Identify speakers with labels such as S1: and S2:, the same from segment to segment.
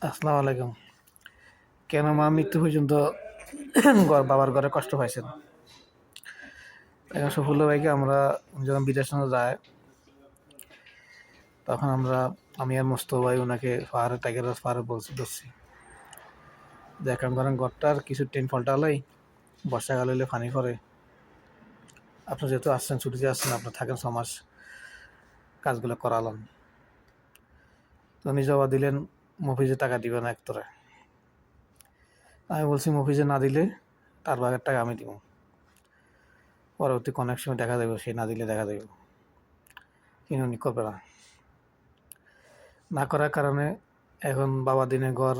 S1: আসসালামু আলাইকুম। কেন মা মৃত্যু পর্যন্ত বাবার ঘরে কষ্ট পাইছেন? এখন সফুল্লা ভাইকে আমরা যখন বিদেশে যায়, তখন আমি আর মোস্তফা ভাই ওনাকে টাইগার পাহাড়ে ধরছি যে কাম করেন ঘরটার কিছু টেন ফল্টালাই, বর্ষাকাল হলে পানি পড়ে। আপনি যেহেতু আসছেন, ছুটিতে আসছেন, আপনি থাকেন 6 মাস, কাজগুলো করালাম। তো উনি জবাব দিলেন মফিজে টাকা দিবে না একতরে। আমি বলছি মফিজে না দিলে তার ভাগের টাকা আমি দিব, পরবর্তী অনেক সময় দেখা যাবে, সে না দিলে দেখা যাবে, কিন্তু উনি করবে না। না করার কারণে এখন বাবা দিনে ঘর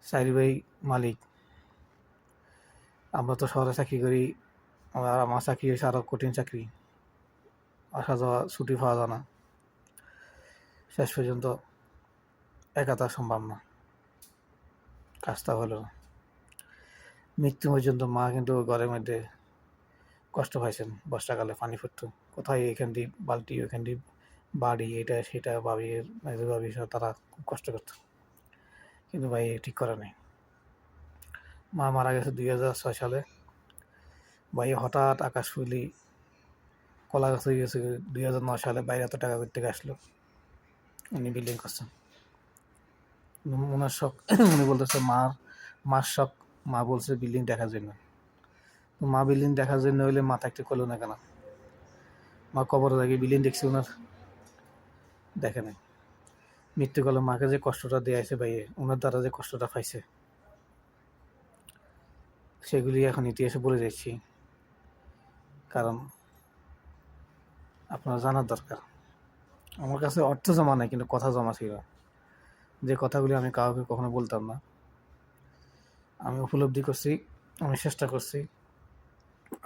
S1: 4 ভাই মালিক। আমরা তো শহরে চাকরি করি, আমার চাকরি হয়েছে আরও কঠিন চাকরি, আসা যাওয়া ছুটি পাওয়া যায় না। শেষ পর্যন্ত একা তা সম্ভব না, কাজটা হলো না। মৃত্যু পর্যন্ত মা কিন্তু ঘরের মধ্যে কষ্ট পাইছেন। বর্ষাকালে পানি পড়তো, কোথায় এখান দিয়ে বালতি, ওইখান দিয়ে বাড়ি, এটা সেটা, ভাবি সব তারা খুব কষ্ট করতো, কিন্তু ভাই ঠিক করে নেই। মা মারা গেছে 2006 সালে। ভাই হঠাৎ আকাশ ফুলি কলা গাছ হয়ে গেছে 2009 সালে। বাইরে এত টাকা করতে আসলো, উনি বিল্ডিং করছেন। ওনার শখ, উনি বলতেছে মার শখ। মা বলছে বিল্ডিং দেখার জন্য। তো মা বিল্ডিং দেখার জন্য হইলে মাথা একটু করলো না কেন? মা কবরের আগে বিল্ডিং দেখছে, ওনার দেখে নাই। মৃত্যুকালে মাকে যে কষ্টটা দিয়েছে ভাইয়ে, ওনার দ্বারা যে কষ্টটা পাইছে, সেগুলি এখন ইতিহাসে বলে যাচ্ছি। কারণ আপনার জানার দরকার। আমার কাছে অর্থ জমা নাই, কিন্তু কথা জমা ছিল, যে কথাগুলি আমি কাউকে কখনো বলতাম না। আমি উপলব্ধি করছি, আমি চেষ্টা করছি।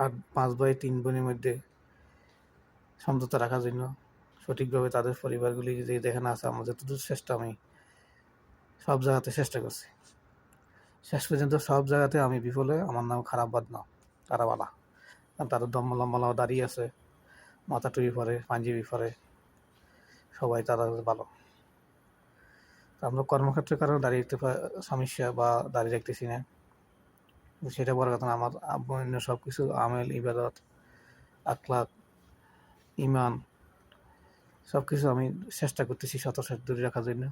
S1: আর 5 ভাই 3 বোনের মধ্যে সমঝোতা রাখার জন্য, সঠিকভাবে তাদের পরিবারগুলি যে যেখানে আছে, আমার যতদূর চেষ্টা, আমি সব জায়গাতে চেষ্টা করছি। শেষ পর্যন্ত সব জায়গাতে আমি বিফলে। আমার নাম খারাপ বদনাম, তারা বালা। কারণ তাদের দম লম্বা দাঁড়িয়ে আছে, মাথা টুপি পরে, পাঞ্জাবি পরে, সবাই তারা ভালো। আমরা কর্মক্ষেত্রের কারণে দাঁড়িয়ে রাখতে সমস্যা বা দাঁড়িয়ে রাখতেছি না, সেটা বড় কথা না। আমার অন্য সব কিছু আমেল, ইবাদত, আখলাক, ইমান, সব কিছু আমি চেষ্টা করতেছি সততা দূরে রাখার জন্য।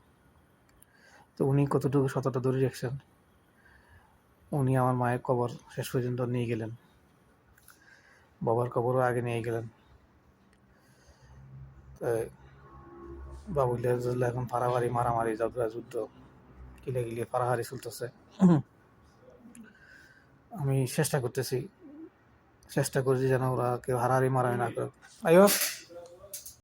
S1: তো উনি কতটুকু সততা দূরে রাখছেন, উনি আমার মায়ের কবর শেষ পর্যন্ত নিয়ে গেলেন, বাবার কবরও আগে নিয়ে গেলেন। বাবুলিয়া এখন পাড়াবাড়ি, মারামারি, যুদ্ধ, কিলে পাড়াহাড়ি চলতেছে। আমি চেষ্টা করতেছি যেন ওরা কেউ হারাহারি মারামারি না করে। আইও